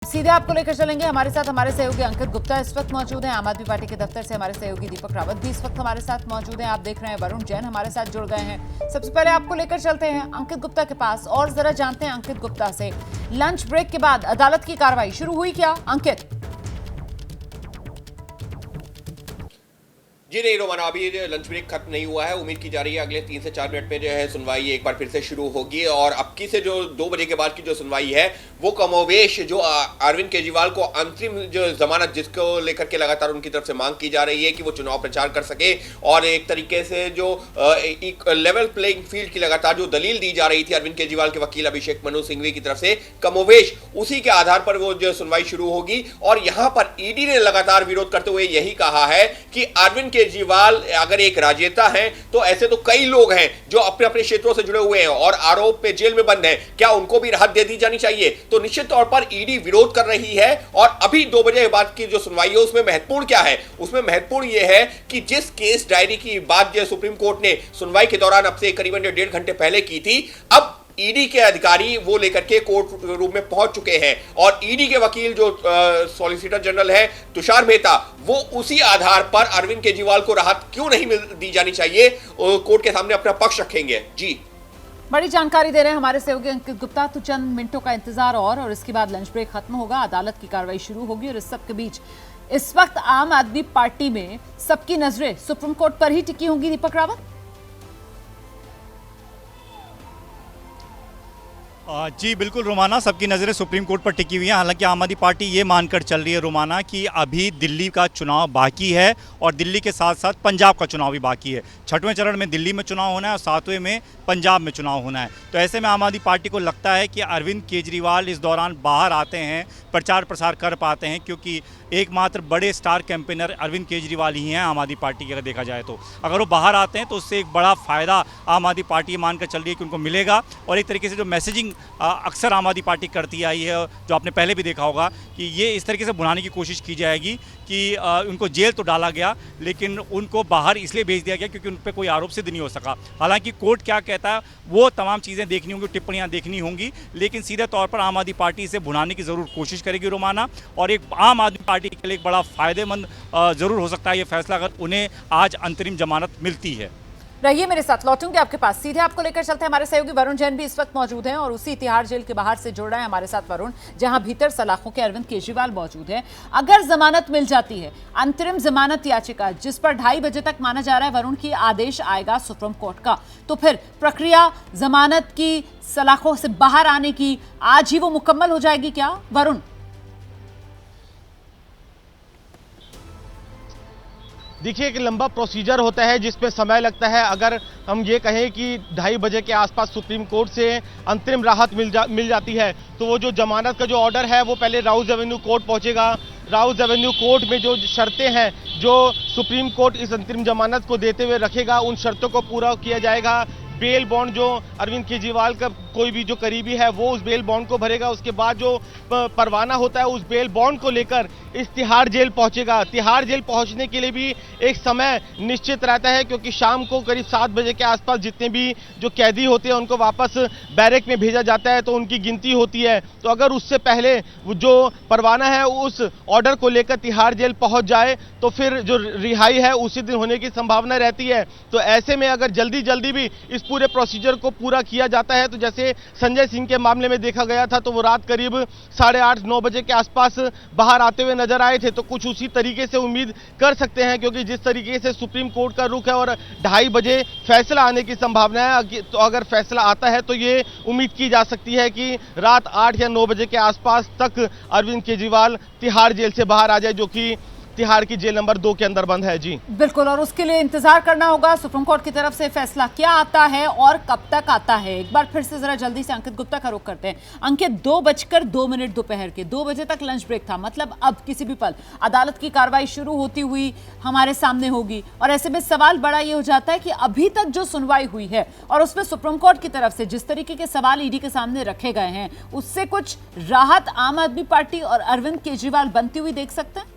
सीधे आपको लेकर चलेंगे, हमारे साथ हमारे सहयोगी अंकित गुप्ता इस वक्त मौजूद हैं। आम आदमी पार्टी के दफ्तर से हमारे सहयोगी दीपक रावत भी इस वक्त हमारे साथ मौजूद हैं। आप देख रहे हैं वरुण जैन हमारे साथ जुड़ गए हैं। सबसे पहले आपको लेकर चलते हैं अंकित गुप्ता के पास और जरा जानते हैं अंकित गुप्ता से, लंच ब्रेक के बाद अदालत की कार्रवाई शुरू हुई क्या अंकित? जी नहीं रोमाना, अभी लंच ब्रेक खत्म नहीं हुआ है। उम्मीद की जा रही है अगले 3 से 4 मिनट में जो है सुनवाई एक बार फिर से शुरू होगी और अब की से जो 2 बजे के बाद की जो सुनवाई है वो कमोवेश जो अरविंद केजरीवाल को अंतरिम जो जमानत जिसको लेकर के लगातार उनकी तरफ से मांग की जा रही है कि वो चुनाव प्रचार कर सके और एक तरीके से जो एक लेवल प्लेइंग फील्ड की लगातार जो दलील दी जा रही थी अरविंद केजरीवाल के वकील अभिषेक मनु सिंघवी की तरफ से, कमोवेश उसी के आधार पर वो जो सुनवाई शुरू होगी। और यहां पर ईडी ने लगातार विरोध करते हुए यही कहा है कि अरविंद केजरीवाल अगर एक राजनेता हैं तो ऐसे तो कई लोग हैं जो अपने अपने क्षेत्रों से जुड़े हुए हैं और आरोप पे जेल में बंद हैं, क्या उनको भी राहत दे दी जानी चाहिए? तो निश्चित तौर पर ईडी विरोध कर रही है। और अभी 2 बजे बाद की जो सुनवाई है उसमें महत्वपूर्ण क्या है? उसमें महत्वपूर्ण यह है कि जिस केस डायरी की बात जो सुप्रीम कोर्ट ने सुनवाई के दौरान अब से करीबन 1.5 घंटे पहले की थी, अब ईडी के अधिकारी वो लेकर के कोर्ट रूम में पहुंच चुके हैं और ईडी के वकील जो सॉलिसिटर जनरल है तुषार मेहता, वो उसी आधार पर अरविंद केजरीवाल को राहत क्यों नहीं दी जानी चाहिए कोर्ट के सामने अपना पक्ष रखेंगे। जी, बड़ी जानकारी दे रहे हैं हमारे सहयोगी अंकित गुप्ता। तो चंद मिनटों का इंतजार और इसके बाद लंच ब्रेक खत्म होगा, अदालत की कार्रवाई शुरू होगी और इस सब के बीच इस वक्त आम आदमी पार्टी में सबकी नजरें सुप्रीम कोर्ट पर ही टिकी होंगी। दीपक रावत जी बिल्कुल रोमाना, सबकी नज़रें सुप्रीम कोर्ट पर टिकी हुई हैं। हालांकि आम आदमी पार्टी ये मानकर चल रही है रोमाना कि अभी दिल्ली का चुनाव बाकी है और दिल्ली के साथ साथ पंजाब का चुनाव भी बाकी है। 6वें चरण में दिल्ली में चुनाव होना है और 7वें में पंजाब में चुनाव होना है। तो ऐसे में आम आदमी पार्टी को लगता है कि अरविंद केजरीवाल इस दौरान बाहर आते हैं, प्रचार प्रसार कर पाते हैं, क्योंकि एकमात्र बड़े स्टार कैंपेनर अरविंद केजरीवाल ही हैं आम आदमी पार्टी की। अगर देखा जाए तो अगर वो बाहर आते हैं तो उससे एक बड़ा फ़ायदा आम आदमी पार्टी मानकर चल रही है कि उनको मिलेगा। और एक तरीके से जो मैसेजिंग अक्सर आम आदमी पार्टी करती आई है, जो आपने पहले भी देखा होगा कि ये इस तरीके से बुलाने की कोशिश की जाएगी कि उनको जेल तो डाला गया लेकिन उनको बाहर इसलिए भेज दिया गया क्योंकि उन पर कोई आरोप सिद्ध नहीं हो सका। हालांकि कोर्ट क्या कहता है वो तमाम चीज़ें देखनी होंगी, टिप्पणियां देखनी होंगी, लेकिन सीधे तौर पर आम आदमी पार्टी इसे भुनाने की ज़रूर कोशिश करेगी रोमाना। और एक आम आदमी पार्टी के लिए एक बड़ा फ़ायदेमंद ज़रूर हो सकता है ये फैसला अगर उन्हें आज अंतरिम जमानत मिलती है। रहिए मेरे साथ, लौटूंगे आपके पास। सीधे आपको लेकर चलते हैं, हमारे सहयोगी वरुण जैन भी इस वक्त मौजूद हैं और उसी तिहाड़ जेल के बाहर से जुड़ रहे हैं हमारे साथ वरुण, जहां भीतर सलाखों के अरविंद केजरीवाल मौजूद हैं। अगर जमानत मिल जाती है, अंतरिम जमानत याचिका जिस पर 2:30 बजे तक माना जा रहा है वरुण की आदेश आएगा सुप्रीम कोर्ट का, तो फिर प्रक्रिया जमानत की सलाखों से बाहर आने की आज ही वो मुकम्मल हो जाएगी क्या वरुण? देखिए, एक लंबा प्रोसीजर होता है जिसपे समय लगता है। अगर हम ये कहें कि 2:30 बजे के आसपास सुप्रीम कोर्ट से अंतरिम राहत मिल जाती है तो वो जो जमानत का जो ऑर्डर है वो पहले राउज एवेन्यू कोर्ट पहुंचेगा। राउज एवेन्यू कोर्ट में जो शर्तें हैं जो सुप्रीम कोर्ट इस अंतरिम जमानत को देते हुए रखेगा, उन शर्तों को पूरा किया जाएगा। बेल बॉन्ड जो अरविंद केजरीवाल का कोई भी जो करीबी है वो उस बेल बॉन्ड को भरेगा। उसके बाद जो परवाना होता है उस बेल बॉन्ड को लेकर इस तिहाड़ जेल पहुंचेगा। तिहाड़ जेल पहुंचने के लिए भी एक समय निश्चित रहता है क्योंकि शाम को करीब 7 बजे के आसपास जितने भी जो कैदी होते हैं उनको वापस बैरक में भेजा जाता है, तो उनकी गिनती होती है। तो अगर उससे पहले जो परवाना है उस ऑर्डर को लेकर तिहाड़ जेल पहुंच जाए तो फिर जो रिहाई है उसी दिन होने की संभावना रहती है। तो ऐसे में अगर जल्दी भी इस पूरे प्रोसीजर को पूरा किया जाता है, तो जैसे संजय सिंह के मामले में देखा गया था तो वो रात करीब 8:30-9 बजे के आसपास बाहर आते हुए नजर आए थे, तो कुछ उसी तरीके से उम्मीद कर सकते हैं क्योंकि जिस तरीके से सुप्रीम कोर्ट का रुख है और 2:30 बजे फैसला आने की संभावना है। तो अगर फैसला आता है तो ये उम्मीद की जा सकती है कि रात 8 या 9 बजे के आसपास तक अरविंद केजरीवाल तिहाड़ जेल से बाहर आ जाए, जो कि तिहाड़ की जेल नंबर 2 के अंदर बंद है। जी बिल्कुल, और उसके लिए इंतजार करना होगा सुप्रीम कोर्ट की तरफ से फैसला क्या आता है और कब तक आता है। एक बार फिर से जरा जल्दी से अंकित गुप्ता का रुख करते हैं। अंकित, 2:02 दोपहर के 2 बजे तक लंच ब्रेक था, मतलब अब किसी भी पल अदालत की कार्रवाई शुरू होती हुई हमारे सामने होगी। और ऐसे में सवाल बड़ा ये हो जाता है कि अभी तक जो सुनवाई हुई है और उसमें सुप्रीम कोर्ट की तरफ से जिस तरीके के सवाल ईडी के सामने रखे गए हैं, उससे कुछ राहत आम आदमी पार्टी और अरविंद केजरीवाल बनती हुई देख सकते हैं?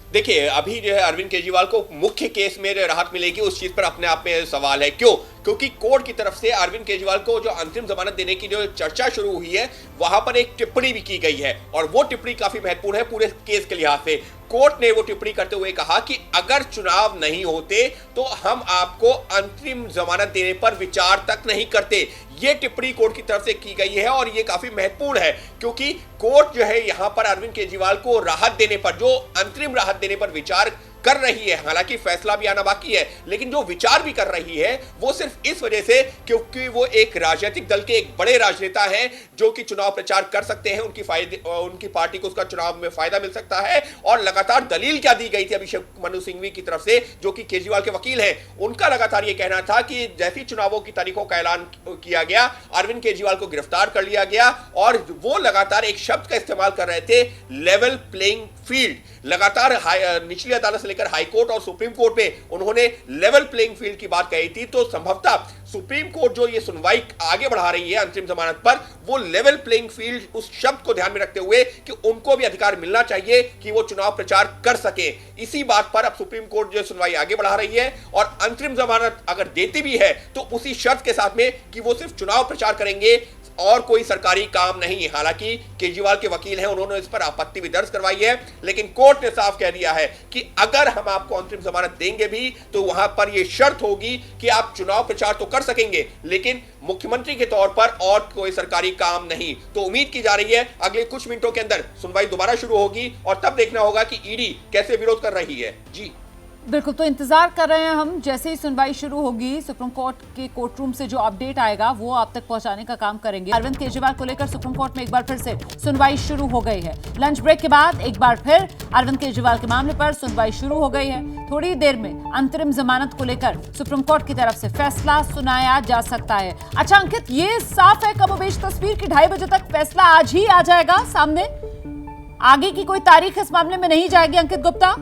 देखिए, अभी जो है अरविंद केजरीवाल को मुख्य केस में राहत मिलेगी उस चीज पर अपने आप में सवाल है। क्यों? क्योंकि कोर्ट की तरफ से अरविंद केजरीवाल को जो अंतरिम जमानत देने की जो चर्चा शुरू हुई है वहां पर एक टिप्पणी भी की गई है और वो टिप्पणी काफी महत्वपूर्ण है पूरे केस के लिहाज से। कोर्ट ने वो टिप्पणी करते हुए कहा कि अगर चुनाव नहीं होते तो हम आपको अंतरिम जमानत देने पर विचार तक नहीं करते। ये टिप्पणी कोर्ट की तरफ से की गई है और ये काफी महत्वपूर्ण है क्योंकि कोर्ट जो है यहां पर अरविंद केजरीवाल को राहत देने पर, जो अंतरिम राहत देने पर विचार कर रही है, हालांकि फैसला भी आना बाकी है, लेकिन जो विचार भी कर रही है वो सिर्फ इस वजह से क्योंकि वो एक राजनीतिक दल के एक बड़े राजनेता हैं जो कि चुनाव प्रचार कर सकते हैं, उनकी पार्टी को उसका चुनाव में फायदा मिल सकता है। और लगातार दलील क्या दी गई थी अभिषेक मनु सिंघवी की तरफ से, जो कि केजरीवाल के वकील हैं, उनका लगातार ये कहना था कि जैसी चुनावों की तारीखों का ऐलान किया गया, अरविंद केजरीवाल को गिरफ्तार कर लिया गया और वो लगातार एक शब्द का इस्तेमाल कर रहे थे, लेवल प्लेइंग फील्ड। लगातार निचली अदालत से लेकर हाई कोर्ट और सुप्रीम कोर्ट में उन्होंने लेवल प्लेइंग फील्ड की बात कही थी। तो संभवतः सुप्रीम कोर्ट जो ये सुनवाई आगे बढ़ा रही है अंतरिम जमानत पर, वो लेवल प्लेइंग फील्ड उस शब्द को ध्यान में रखते हुए कि उनको भी अधिकार मिलना चाहिए कि वो चुनाव प्रचार कर सके। इसी बात पर अब सुप्रीम कोर्ट जो सुनवाई आगे बढ़ा रही है और अंतरिम जमानत अगर देती भी है तो उसी शर्त के साथ में कि वो सिर्फ चुनाव प्रचार करेंगे और कोई सरकारी काम नहीं। हालांकि केजरीवाल के वकील हैं, उन्होंने इस पर आपत्ति भी दर्ज करवाई है, लेकिन कोर्ट ने साफ कह दिया है कि अगर हम आपको अंतरिम जमानत देंगे भी तो वहां पर यह शर्त होगी कि आप चुनाव प्रचार तो कर सकेंगे लेकिन मुख्यमंत्री के तौर पर और कोई सरकारी काम नहीं। तो उम्मीद की जा रही है अगले कुछ मिनटों के अंदर सुनवाई दोबारा शुरू होगी और तब देखना होगा कि ईडी कैसे विरोध कर रही है। जी बिल्कुल, तो इंतजार कर रहे हैं हम, जैसे ही सुनवाई शुरू होगी सुप्रीम कोर्ट के कोर्ट रूम से जो अपडेट आएगा वो आप तक पहुंचाने का काम करेंगे। अरविंद केजरीवाल को लेकर सुप्रीम कोर्ट में एक बार फिर से सुनवाई शुरू हो गई है। लंच ब्रेक के बाद एक बार फिर अरविंद केजरीवाल के मामले पर सुनवाई शुरू हो गई है। थोड़ी देर में अंतरिम जमानत को लेकर सुप्रीम कोर्ट की तरफ से फैसला सुनाया जा सकता है। अच्छा अंकित, ये साफ है कमोबेश तस्वीर की 2:30 बजे तक फैसला आज ही आ जाएगा सामने, आगे की कोई तारीख इस मामले में नहीं जाएगी। अंकित गुप्ता,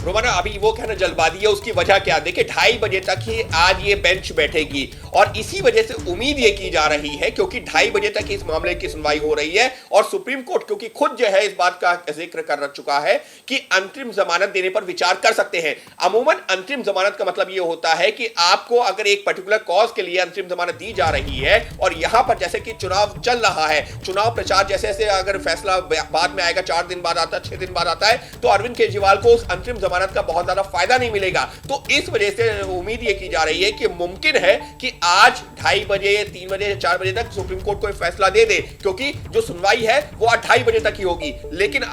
रोमाना अभी वो कहना जल्दबाजी है, उसकी वजह क्या? देखिए 2:30 बजे तक ही आज ये बेंच बैठेगी और इसी वजह से उम्मीद ये की जा रही है क्योंकि 2:30 बजे तक इस मामले की सुनवाई हो रही है और सुप्रीम कोर्ट क्योंकि खुद जो है इस बात का जिक्र कर चुका है कि अंतरिम जमानत देने पर विचार कर सकते हैं। अमूमन अंतरिम जमानत का मतलब ये होता है कि आपको अगर एक पर्टिकुलर कॉज के लिए अंतरिम जमानत दी जा रही है और यहां पर जैसे कि चुनाव चल रहा है, चुनाव प्रचार जैसे जैसे अगर फैसला बाद में आएगा, 4 दिन बाद आता है, 6 दिन बाद आता है, तो अरविंद केजरीवाल को उस अंतरिम जमानत का बहुत ज्यादा फायदा नहीं मिलेगा। तो इस वजह से उम्मीद ये की जा रही है कि मुमकिन है कि आज 2:30 बजे, 3 बजे, 4 बजे तक सुप्रीम कोर्ट कोई फैसला दे दे क्योंकि जो सुनवाई है वो आज 2:30 बजे तक ही होगी। लेकिन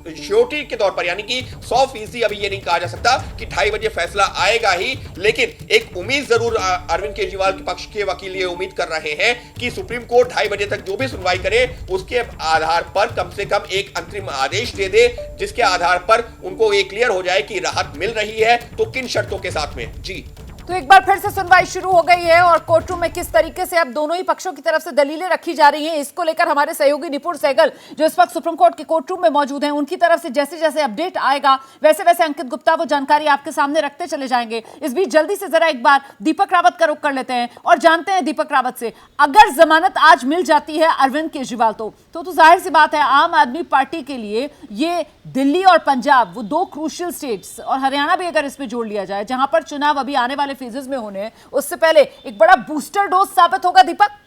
श्योरिटी के तौर पर यानी कि 100% अभी ये नहीं कहा जा सकता कि 2:30 बजे फैसला आएगा ही, लेकिन एक उम्मीद जरूर अरविंद केजरीवाल के पक्ष के वकील ये उम्मीद कर रहे हैं कि सुप्रीम कोर्ट 2:30 बजे तक जो भी सुनवाई करे उसके आधार पर कम से कम एक अंतरिम आदेश दे दे जिसके आधार पर उनको ये क्लियर हो जाए कि राहत मिल रही है तो किन शर्तों के साथ में। जी तो एक बार फिर से सुनवाई शुरू हो गई है और कोर्ट रूम में किस तरीके से अब दोनों ही पक्षों की तरफ से दलीलें रखी जा रही हैं, इसको लेकर हमारे सहयोगी निपुण सहगल जो इस वक्त सुप्रीम कोर्ट के कोर्ट रूम में मौजूद हैं, उनकी तरफ से जैसे जैसे अपडेट आएगा वैसे वैसे अंकित गुप्ता वो जानकारी आपके सामने रखते चले जाएंगे। इस बीच जल्दी से जरा एक बार दीपक रावत का रुख कर लेते हैं और जानते हैं दीपक रावत से, अगर जमानत आज मिल जाती है अरविंद केजरीवाल तो जाहिर सी बात है आम आदमी पार्टी के लिए ये दिल्ली और पंजाब वो 2 क्रूशियल स्टेट्स और हरियाणा भी अगर इसमें जोड़ लिया जाए जहां पर चुनाव अभी आने वाले फेजेस में होने उससे पहले एक बड़ा बूस्टर डोज साबित होगा। दीपक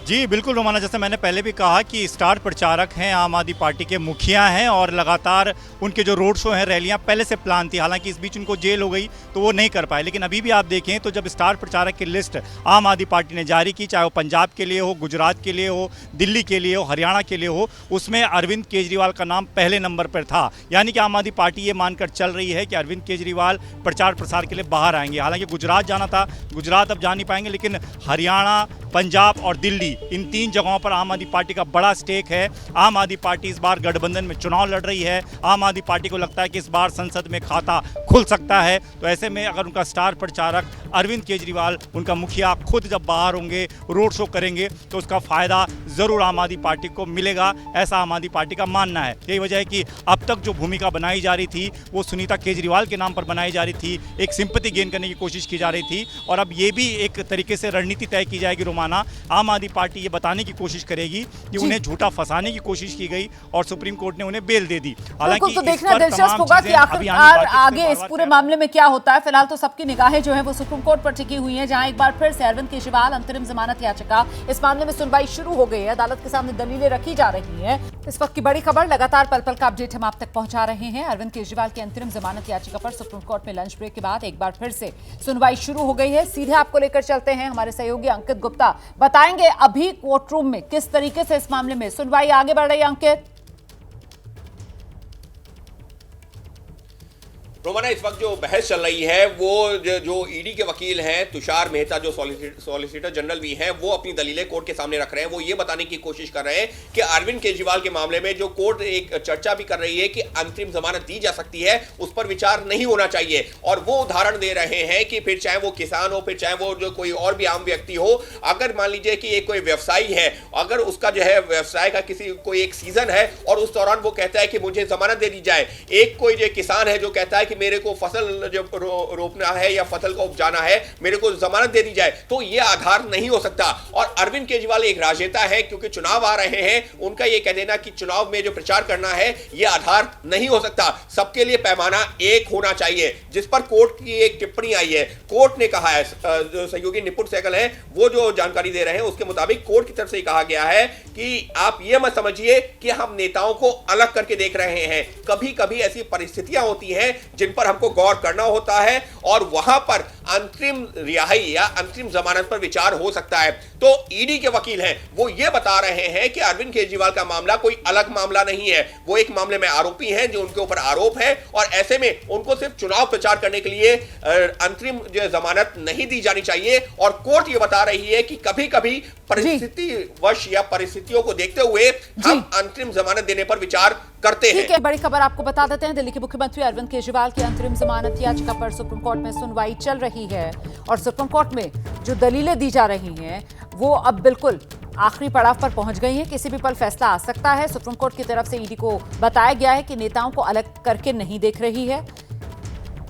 जी बिल्कुल रोमाना, जैसे मैंने पहले भी कहा कि स्टार प्रचारक हैं, आम आदमी पार्टी के मुखिया हैं और लगातार उनके जो रोड शो हैं, रैलियां पहले से प्लान थी। हालांकि इस बीच उनको जेल हो गई तो वो नहीं कर पाए, लेकिन अभी भी आप देखें तो जब स्टार प्रचारक की लिस्ट आम आदमी पार्टी ने जारी की, चाहे वो पंजाब के लिए हो, गुजरात के लिए हो, दिल्ली के लिए हो, हरियाणा के लिए हो, उसमें अरविंद केजरीवाल का नाम पहले नंबर पर था। यानी कि आम आदमी पार्टी ये मानकर चल रही है कि अरविंद केजरीवाल प्रचार प्रसार के लिए बाहर आएंगे। हालांकि गुजरात जाना था, गुजरात अब जा नहीं पाएंगे, लेकिन हरियाणा, पंजाब और दिल्ली, इन 3 जगहों पर आम आदमी पार्टी का बड़ा स्टेक है। आम आदमी पार्टी इस बार गठबंधन में चुनाव लड़ रही है। आम आदमी पार्टी को लगता है कि इस बार संसद में खाता खुल सकता है। तो ऐसे में अगर उनका स्टार प्रचारक अरविंद केजरीवाल उनका मुखिया खुद जब बाहर होंगे, रोड शो करेंगे, तो उसका फायदा जरूर आम आदमी पार्टी को मिलेगा, ऐसा आम आदमी पार्टी का मानना है। यही वजह है कि अब तक जो भूमिका बनाई जा रही थी वो सुनीता केजरीवाल के नाम पर बनाई जा रही थी, एक सिंपैथी गेन करने की कोशिश की जा रही थी, और अब ये भी एक तरीके से रणनीति तय की जाएगी रोमाना। आम आदमी पार्टी ये बताने की कोशिश करेगी कि उन्हें झूठा फंसाने की कोशिश की गई और सुप्रीम कोर्ट ने उन्हें बेल दे दी। हालांकि तो देखना दिलचस्प होगा कि आखिरकार आगे इस पूरे मामले में क्या होता है। फिलहाल तो सबकी निगाहें जो है वो सुप्रीम कोर्ट पर टिकी हुई हैं, जहां एक बार फिर से अरविंद केजरीवाल अंतरिम जमानत याचिका, इस मामले में सुनवाई शुरू हो गई है, अदालत के सामने दलीलें रखी जा रही हैं। इस वक्त की बड़ी खबर, लगातार पल पल का अपडेट हम आप तक पहुंचा रहे हैं। अरविंद केजरीवाल की अंतरिम जमानत याचिका पर सुप्रीम कोर्ट में लंच ब्रेक के बाद एक बार फिर से सुनवाई शुरू हो गई है। सीधे आपको लेकर चलते हैं, हमारे सहयोगी अंकित गुप्ता बताएंगे अभी कोर्ट रूम में किस तरीके से इस मामले में सुनवाई आगे बढ़ रही है। अंकित, रोमाना, इस वक्त जो बहस चल रही है वो जो ईडी के वकील हैं तुषार मेहता, जो सॉलिसिटर जनरल भी हैं, वो अपनी दलीलें कोर्ट के सामने रख रहे हैं। वो ये बताने की कोशिश कर रहे हैं कि अरविंद केजरीवाल के मामले में जो कोर्ट एक चर्चा भी कर रही है कि अंतरिम जमानत दी जा सकती है, उस पर विचार नहीं होना चाहिए। और वो उदाहरण दे रहे हैं कि फिर चाहे वो किसान हो, फिर चाहे वो जो कोई और भी आम व्यक्ति हो, अगर मान लीजिए कि एक कोई व्यवसायी है, अगर उसका जो है व्यवसाय का कोई एक सीजन है और उस दौरान वो कहता है कि मुझे जमानत दे दी जाए, एक कोई जो किसान है जो कहता है कि मेरे को फसल जो रोपना है या फसल को उपजाना है, मेरे को जमानत दे दी जाए, तो यह आधार नहीं हो सकता। और अरविंद केजरीवाल एक राजनेता है, क्योंकि चुनाव आ रहे हैं, उनका यह कह देना कि चुनाव में जो प्रचार करना है यह आधार नहीं हो सकता। सबके लिए पैमाना एक होना चाहिए, जिस पर कोर्ट की एक टिप्पणी आई है। कोर्ट ने कहा है, जो सहयोगी निपुण सहगल है वो जो जानकारी दे रहे हैं, उसके मुताबिक कोर्ट की तरफ से कहा गया है कि आप यह मत समझिए कि हम नेताओं को अलग करके देख रहे हैं। कभी कभी ऐसी परिस्थितियां होती हैं जिन पर हमको गौर करना होता है और वहां पर अंतरिम रिहाई या अंतरिम जमानत पर विचार हो सकता है। तो ईडी के वकील हैं, वो ये बता रहे हैं कि अरविंद केजरीवाल का मामला कोई अलग मामला नहीं है, वो एक मामले में आरोपी हैं जो उनके ऊपर आरोप है, और ऐसे में उनको सिर्फ चुनाव प्रचार करने के लिए अंतरिम जो जमानत नहीं दी जानी चाहिए। और कोर्ट ये बता रही है कि कभी कभी परिस्थितिवश या परिस्थितियों को देखते हुए हम अंतरिम जमानत देने पर विचार करते हैं। ठीक है, बड़ी खबर आपको बता देते हैं। दिल्ली के मुख्यमंत्री अरविंद केजरीवाल की अंतरिम जमानत याचिका पर सुप्रीम कोर्ट में सुनवाई चल रही है, और सुप्रीम कोर्ट में जो दलीलें दी जा रही हैं वो अब बिल्कुल आखिरी पड़ाव पर पहुंच गई है। किसी भी पल फैसला आ सकता है। सुप्रीम कोर्ट की तरफ से ईडी को बताया गया है कि नेताओं को अलग करके नहीं देख रही है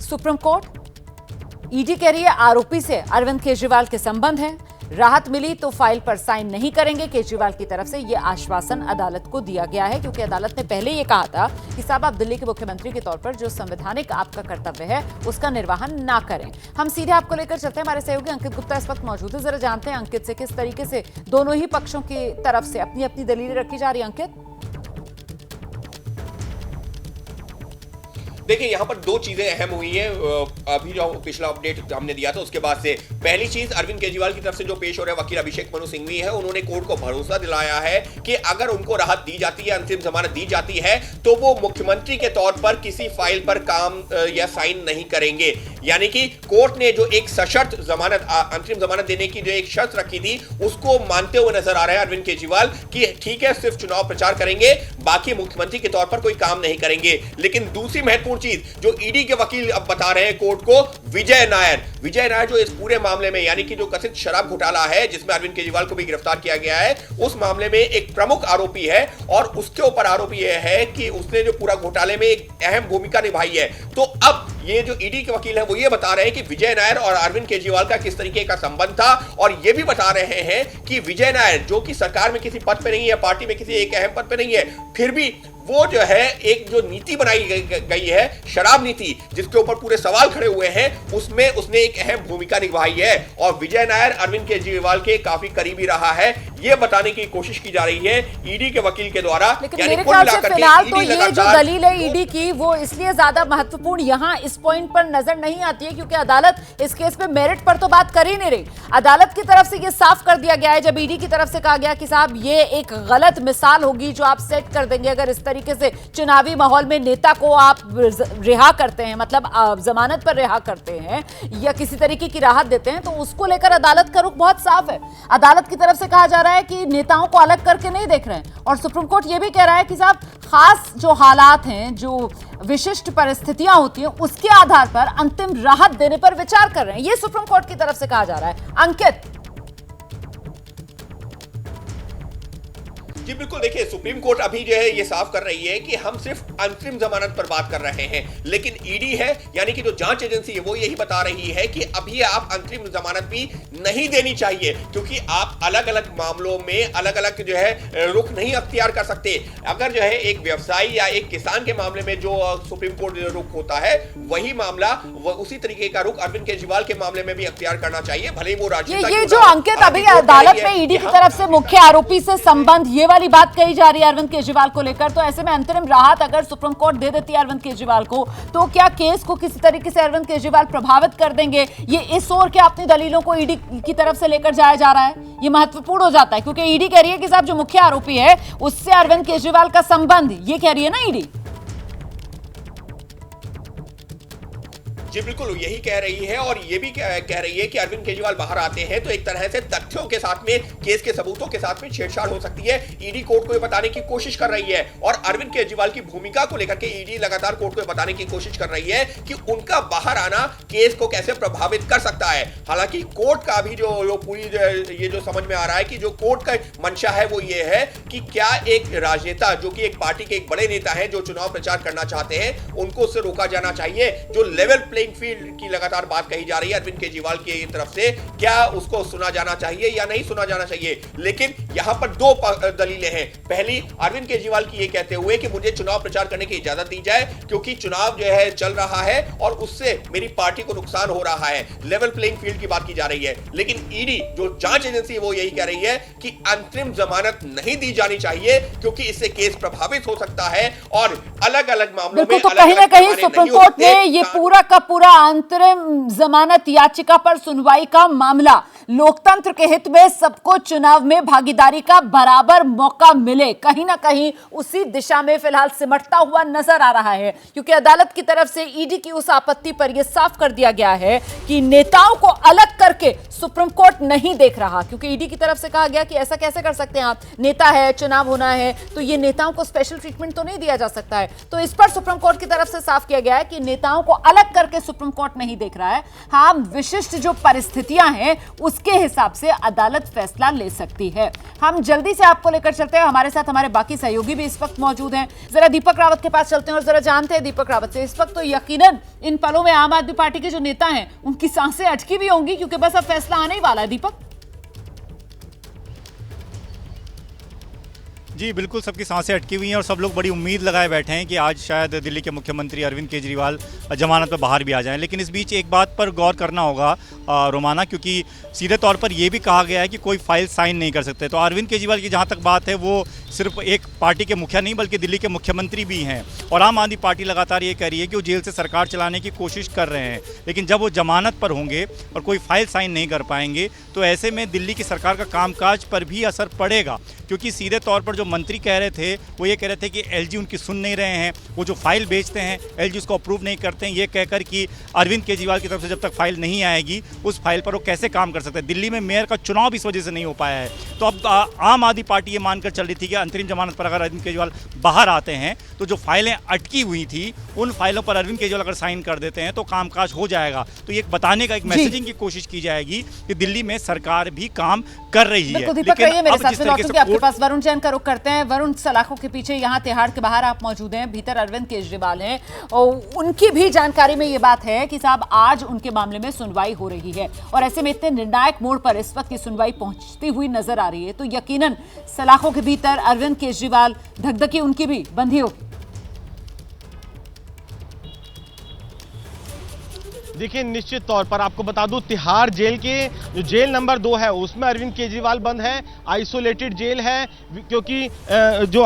सुप्रीम कोर्ट। ईडी कह रही है आरोपी से अरविंद केजरीवाल के संबंध हैं, राहत मिली तो फाइल पर साइन नहीं करेंगे। केजरीवाल की तरफ से यह आश्वासन अदालत को दिया गया है, क्योंकि अदालत ने पहले यह कहा था कि साहब आप दिल्ली के मुख्यमंत्री के तौर पर जो संवैधानिक आपका कर्तव्य है उसका निर्वहन ना करें। हम सीधे आपको लेकर चलते हैं, हमारे सहयोगी अंकित गुप्ता इस वक्त मौजूद है। जरा जानते हैं अंकित से किस तरीके से दोनों ही पक्षों की तरफ से अपनी अपनी दलीलें रखी जा रही है। अंकित, देखिए, यहां पर दो चीजें अहम हुई हैं अभी जो पिछला अपडेट हमने दिया था उसके बाद से। पहली चीज, अरविंद केजरीवाल की तरफ से जो पेश हो रहे वकील अभिषेक मनु सिंघवी है, उन्होंने कोर्ट को भरोसा दिलाया है कि अगर उनको राहत दी जाती है, अंतरिम जमानत दी जाती है, तो वो मुख्यमंत्री के तौर पर किसी फाइल पर काम या साइन नहीं करेंगे। यानी कि कोर्ट ने जो एक सशर्त जमानत, अंतरिम जमानत देने की जो एक शर्त रखी थी, उसको मानते हुए नजर आ रहे हैं अरविंद केजरीवाल कि ठीक है, सिर्फ चुनाव प्रचार करेंगे, बाकी मुख्यमंत्री के तौर पर कोई काम नहीं करेंगे। लेकिन दूसरी महत्वपूर्ण चीज जो ईडी के वकील अब बता रहे हैं कोर्ट को, विजय नायर जो इस पूरे मामले में, यानी कि जो कथित शराब घोटाला है जिसमें अरविंद केजरीवाल को भी गिरफ्तार किया गया है, उस मामले में एक प्रमुख आरोपी है, और उसके ऊपर आरोप यह है कि उसने जो पूरा घोटाले में एक अहम भूमिका निभाई है। तो अब ये जो ईडी के वकील हैं वो ये बता रहे हैं कि विजय नायर और अरविंद केजरीवाल का किस तरीके का संबंध था, और ये भी बता रहे हैं कि विजय नायर जो कि सरकार में किसी पद पे नहीं है, पार्टी में किसी एक अहम पद पे नहीं है, फिर भी वो जो है एक जो नीति बनाई गई है, शराब नीति, जिसके ऊपर पूरे सवाल खड़े हुए हैं, उसमें उसने एक अहम भूमिका निभाई है। और विजय नायर अरविंद केजरीवाल के काफी करीबी रहा है, ये बताने की कोशिश की जा रही है ईडी के वकील के द्वारा। लेकिन मेरे ख्याल से फिलहाल तो ये जो दलील है ईडी की, वो इसलिए ज्यादा महत्वपूर्ण यहाँ इस पॉइंट पर नजर नहीं आती है क्योंकि अदालत इस केस पे मेरिट पर तो बात कर ही नहीं रही। अदालत की तरफ से ये साफ कर दिया गया है, जब ईडी की तरफ से कहा गया कि साहब ये एक गलत मिसाल होगी जो आप सेट कर देंगे अगर इस तरीके से चुनावी माहौल में नेता को आप रिहा करते हैं, मतलब जमानत पर रिहा करते हैं या किसी तरीके की राहत देते हैं, तो उसको लेकर अदालत का रुख बहुत साफ है। अदालत की तरफ से कहा जा रहा है है कि नेताओं को अलग करके नहीं देख रहे हैं, और सुप्रीम कोर्ट ये भी कह रहा है कि साहब खास जो हालात हैं, जो विशिष्ट परिस्थितियां होती हैं, उसके आधार पर अंतिम राहत देने पर विचार कर रहे हैं। ये सुप्रीम कोर्ट की तरफ से कहा जा रहा है। अंकित, जी बिल्कुल, देखिए सुप्रीम कोर्ट अभी जो है ये साफ कर रही है कि हम सिर्फ अंतरिम जमानत पर बात कर रहे हैं, लेकिन ईडी है यानी कि जो जांच एजेंसी है वो यही बता रही है कि अभी आप अंतरिम जमानत भी नहीं देनी चाहिए, क्योंकि आप अलग अलग मामलों में अलग अलग जो है रुख नहीं अख्तियार कर सकते। अगर जो है एक व्यवसायी या एक किसान के मामले में जो सुप्रीम कोर्ट रुख होता है, वही मामला उसी तरीके का रुख अरविंद केजरीवाल के मामले में भी अख्तियार करना चाहिए, भले ही वो राजनीति। ये जो अंकित अभी अदालत में ईडी की तरफ से मुख्य आरोपी से संबंध, ये वाली बात कही जा रही है अरविंद केजरीवाल को लेकर, तो ऐसे में अंतरिम राहत अगर सुप्रीम कोर्ट दे देती है अरविंद केजरीवाल को, तो क्या केस को किसी तरीके से अरविंद केजरीवाल प्रभावित कर देंगे? ये इस ओर के अपनी दलीलों को ईडी की तरफ से लेकर जाया जा रहा है, ये महत्वपूर्ण हो जाता है, क्योंकि ईडी कह रही है कि साहब जो मुख्य आरोपी है उससे अरविंद केजरीवाल का संबंध, ये कह रही है ना ईडी। जी बिल्कुल, यही कह रही है, और ये भी कह रही है कि अरविंद केजरीवाल बाहर आते हैं तो एक तरह से तथ्यों के साथ में, केस के सबूतों के साथ में छेड़छाड़ हो सकती है। ईडी कोर्ट को ये बताने की कोशिश कर रही है, और अरविंद केजरीवाल की भूमिका को लेकर के ईडी लगातार कोर्ट को बताने की कोशिश कर रही है कि उनका बाहर आना केस को कैसे प्रभावित कर सकता है। हालांकि कोर्ट का अभी जो पूरी ये जो समझ में आ रहा है कि जो कोर्ट का मंशा है वो ये है कि क्या एक राजनेता जो कि एक पार्टी के एक बड़े नेता है, जो चुनाव प्रचार करना चाहते हैं, उनको उससे रोका जाना चाहिए। जो लेवल फील्ड की लगातार बात कही जा रही है अरविंद केजरीवाल की तरफ से, क्या उसको सुना जाना चाहिए या नहीं सुना जाना चाहिए। लेकिन यहां पर दो दलीलें हैं। पहली, अरविंद केजरीवाल की ये कहते हुए कि मुझे चुनाव प्रचार करने की इजाजत दी जाए, क्योंकि चुनाव जो है चल रहा है और उससे मेरी पार्टी को नुकसान हो रहा है। लेवल प्लेइंग फील्ड की बात की जा रही है। लेकिन ईडी जो जांच एजेंसी है वो यही कह रही है कि अंतरिम जमानत नहीं दी जानी चाहिए, क्योंकि इससे केस प्रभावित हो सकता है और अलग अलग मामलों में तो कहीं ना कहीं सुप्रीम कोर्ट ने ये पूरा का पूरा अंतरिम जमानत याचिका पर सुनवाई का मामला, लोकतंत्र के हित में सबको चुनाव में भागीदारी का बराबर मौका मिले, कहीं ना कहीं उसी दिशा में फिलहाल सिमटता हुआ नजर आ रहा है, क्योंकि अदालत की तरफ से ईडी की उस आपत्ति पर यह साफ कर दिया गया है कि नेताओं को अलग करके सुप्रीम कोर्ट नहीं देख रहा। क्योंकि ईडी की तरफ से कहा गया कि ऐसा कैसे कर सकते हैं आप, नेता है, चुनाव होना है, तो ये नेताओं को स्पेशल ट्रीटमेंट तो नहीं दिया जा सकता है। तो इस पर सुप्रीम कोर्ट की तरफ से साफ किया गया है कि नेताओं को अलग करके सुप्रीम कोर्ट नहीं देख रहा है। हाँ, विशिष्ट जो परिस्थितियां हैं उसके हिसाब से अदालत फैसला ले सकती है। हम जल्दी से आपको लेकर चलते हैं, हमारे साथ हमारे बाकी सहयोगी भी इस वक्त मौजूद हैं। जरा दीपक रावत के पास चलते हैं और जरा जानते हैं दीपक रावत से, इस वक्त तो यकीनन इन पलों में आम आदमी पार्टी के जो नेता हैं उनकी सांसें अटकी भी होंगी, क्योंकि बस अब फैसला आने ही वाला है। दीपक जी बिल्कुल, सबकी सांसें अटकी हुई हैं और सब लोग बड़ी उम्मीद लगाए बैठे हैं कि आज शायद दिल्ली के मुख्यमंत्री अरविंद केजरीवाल जमानत पर बाहर भी आ जाएं। लेकिन इस बीच एक बात पर गौर करना होगा रोमाना, क्योंकि सीधे तौर पर यह भी कहा गया है कि कोई फाइल साइन नहीं कर सकते। तो अरविंद केजरीवाल की जहाँ तक बात है, वो सिर्फ एक पार्टी के मुखिया नहीं बल्कि दिल्ली के मुख्यमंत्री भी हैं, और आम आदमी पार्टी लगातार ये कह रही है कि वो जेल से सरकार चलाने की कोशिश कर रहे हैं। लेकिन जब वो जमानत पर होंगे और कोई फाइल साइन नहीं कर पाएंगे, तो ऐसे में दिल्ली की सरकार का कामकाज पर भी असर पड़ेगा। क्योंकि सीधे तौर पर जो मंत्री कह रहे थे वो ये कह रहे थे कि एलजी उनकी सुन नहीं रहे हैं, वो जो फाइल भेजते हैं एलजी उसको अप्रूव नहीं करते हैं, ये कहकर कि अरविंद केजरीवाल की तरफ से जब तक फाइल नहीं आएगी उस फाइल पर वो कैसे काम कर सकते हैं। दिल्ली में मेयर का चुनाव इस वजह से नहीं हो पाया है। तो अब आम आदमी पार्टी ये मानकर चल रही थी कि अंतरिम जमानत पर अगर अरविंद केजरीवाल बाहर आते हैं तो जो फाइलें अटकी हुई थी उन फाइलों पर अरविंद केजरीवाल अगर साइन कर देते हैं तो कामकाज हो जाएगा। तो ये बताने का एक मैसेजिंग की कोशिश की जाएगी कि दिल्ली में सरकार भी काम कर रही है। दीपक रहिए मेरे साथ में, लौटूंगी आपके पास। वरुण जैन का रुख करते हैं। वरुण, सलाखों के पीछे यहाँ तिहाड़ के बाहर आप मौजूद हैं, भीतर अरविंद केजरीवाल हैं, और उनकी भी जानकारी में ये बात है कि साहब आज उनके मामले में सुनवाई हो रही है, और ऐसे में इतने निर्णायक मोड़ पर इस वक्त की सुनवाई पहुंचती हुई नजर आ रही है, तो यकीनन सलाखों के भीतर अरविंद केजरीवाल, धकधकी उनकी भी बंधी होगी। देखिए, निश्चित तौर पर आपको बता दूं, तिहाड़ जेल के जो जेल नंबर 2 है उसमें अरविंद केजरीवाल बंद है। आइसोलेटेड जेल है, क्योंकि जो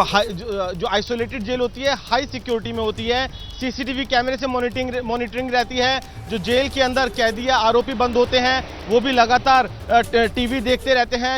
आइसोलेटेड जेल होती है हाई सिक्योरिटी में होती है, सीसीटीवी कैमरे से मॉनिटरिंग रहती है। जो जेल के अंदर कैदी या आरोपी बंद होते हैं वो भी लगातार टीवी देखते रहते हैं,